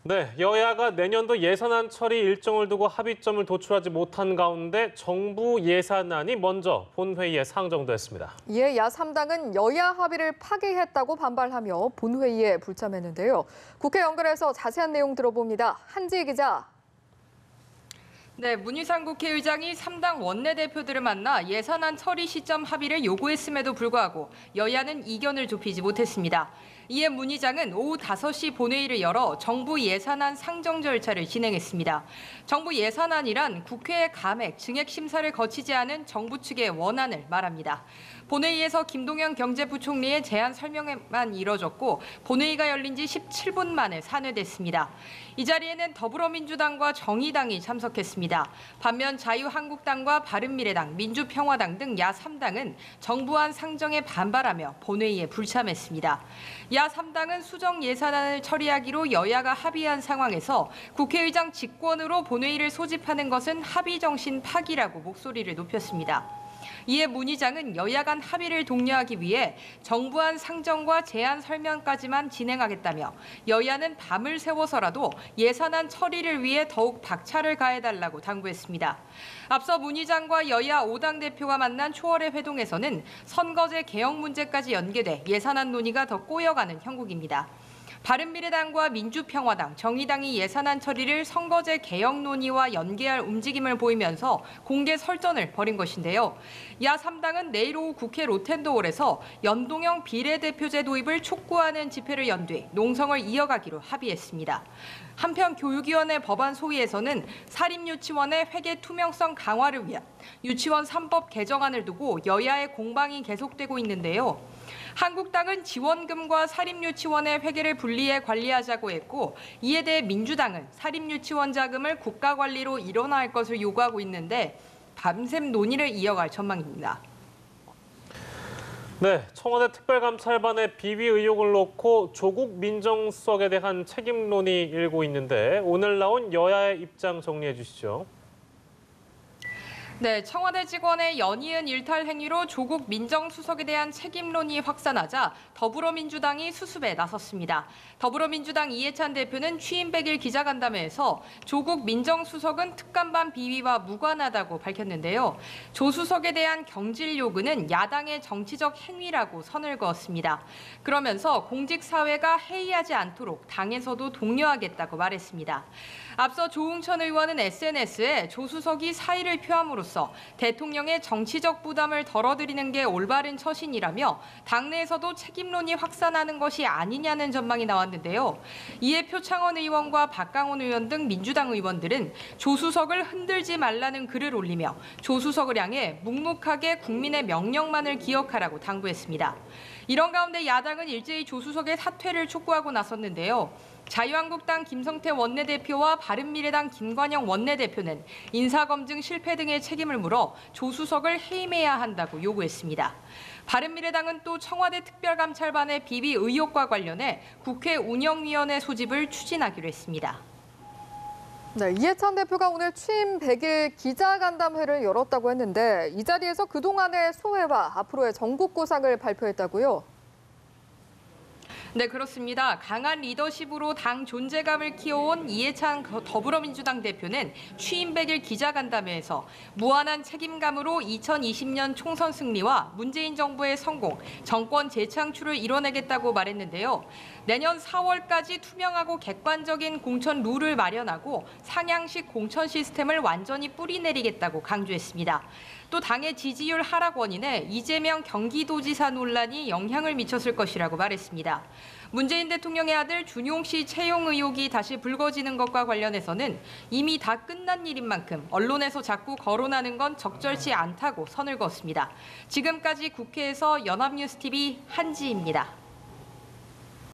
네, 여야가 내년도 예산안 처리 일정을 두고 합의점을 도출하지 못한 가운데 정부 예산안이 먼저 본회의에 상정됐습니다. 이에 야3당은 여야 합의를 파기했다고 반발하며 본회의에 불참했는데요. 국회 연결해서 자세한 내용 들어봅니다. 한지희 기자. 네, 문희상 국회의장이 3당 원내대표들을 만나 예산안 처리 시점 합의를 요구했음에도 불구하고 여야는 이견을 좁히지 못했습니다. 이에 문 의장은 오후 5시 본회의를 열어 정부 예산안 상정 절차를 진행했습니다. 정부 예산안이란 국회의 감액, 증액 심사를 거치지 않은 정부 측의 원안을 말합니다. 본회의에서 김동연 경제부총리의 제안 설명만 이뤄졌고 본회의가 열린 지 17분 만에 산회됐습니다. 이 자리에는 더불어민주당과 정의당이 참석했습니다. 반면 자유한국당과 바른미래당, 민주평화당 등 야3당은 정부안 상정에 반발하며 본회의에 불참했습니다. 야3당은 수정 예산안을 처리하기로 여야가 합의한 상황에서 국회의장 직권으로 본회의를 소집하는 것은 합의 정신 파기라고 목소리를 높였습니다. 이에 문 의장은 여야 간 합의를 독려하기 위해 정부안 상정과 제안 설명까지만 진행하겠다며 여야는 밤을 새워서라도 예산안 처리를 위해 더욱 박차를 가해달라고 당부했습니다. 앞서 문 의장과 여야 5당 대표가 만난 초월의 회동에서는 선거제 개혁 문제까지 연계돼 예산안 논의가 더 꼬여가는 형국입니다. 바른미래당과 민주평화당, 정의당이 예산안 처리를 선거제 개혁 논의와 연계할 움직임을 보이면서 공개 설전을 벌인 것인데요. 야3당은 내일 오후 국회 로텐도홀에서 연동형 비례대표제 도입을 촉구하는 집회를 연 뒤 농성을 이어가기로 합의했습니다. 한편 교육위원회 법안 소위에서는 사립유치원의 회계 투명성 강화를 위한 유치원 3법 개정안을 두고 여야의 공방이 계속되고 있는데요. 한국당은 지원금과 사립유치원의 회계를 분리해 관리하자고 했고 이에 대해 민주당은 사립유치원 자금을 국가관리로 일원화할 것을 요구하고 있는데 밤샘 논의를 이어갈 전망입니다. 네, 청와대 특별감찰반의 비위 의혹을 놓고 조국 민정수석에 대한 책임론이 일고 있는데 오늘 나온 여야의 입장 정리해 주시죠. 네, 청와대 직원의 연이은 일탈 행위로 조국 민정수석에 대한 책임론이 확산하자 더불어민주당이 수습에 나섰습니다. 더불어민주당 이해찬 대표는 취임 100일 기자간담회에서 조국 민정수석은 특감반 비위와 무관하다고 밝혔는데요. 조 수석에 대한 경질 요구는 야당의 정치적 행위라고 선을 그었습니다. 그러면서 공직사회가 해이하지 않도록 당에서도 독려하겠다고 말했습니다. 앞서 조응천 의원은 SNS에 조 수석이 사의를 표함으로써 대통령의 정치적 부담을 덜어드리는 게 올바른 처신이라며 당내에서도 책임론이 확산하는 것이 아니냐는 전망이 나왔는데요. 이에 표창원 의원과 박강원 의원 등 민주당 의원들은 조 수석을 흔들지 말라는 글을 올리며 조 수석을 향해 묵묵하게 국민의 명령만을 기억하라고 당부했습니다. 이런 가운데 야당은 일제히 조 수석의 사퇴를 촉구하고 나섰는데요. 자유한국당 김성태 원내대표와 바른미래당 김관영 원내대표는 인사검증 실패 등의 책임을 물어 조 수석을 해임해야 한다고 요구했습니다. 바른미래당은 또 청와대 특별감찰반의 비위 의혹과 관련해 국회 운영위원회 소집을 추진하기로 했습니다. 네, 이해찬 대표가 오늘 취임 100일 기자간담회를 열었다고 했는데 이 자리에서 그동안의 소회와 앞으로의 전국구상을 발표했다고요? 네, 그렇습니다. 강한 리더십으로 당 존재감을 키워온 이해찬 더불어민주당 대표는 취임 100일 기자간담회에서 무한한 책임감으로 2020년 총선 승리와 문재인 정부의 성공, 정권 재창출을 이뤄내겠다고 말했는데요. 내년 4월까지 투명하고 객관적인 공천 룰을 마련하고 상향식 공천 시스템을 완전히 뿌리내리겠다고 강조했습니다. 또 당의 지지율 하락 원인에 이재명 경기도지사 논란이 영향을 미쳤을 것이라고 말했습니다. 문재인 대통령의 아들 준용 씨 채용 의혹이 다시 불거지는 것과 관련해서는 이미 다 끝난 일인 만큼 언론에서 자꾸 거론하는 건 적절치 않다고 선을 그었습니다. 지금까지 국회에서 연합뉴스TV 한지희입니다.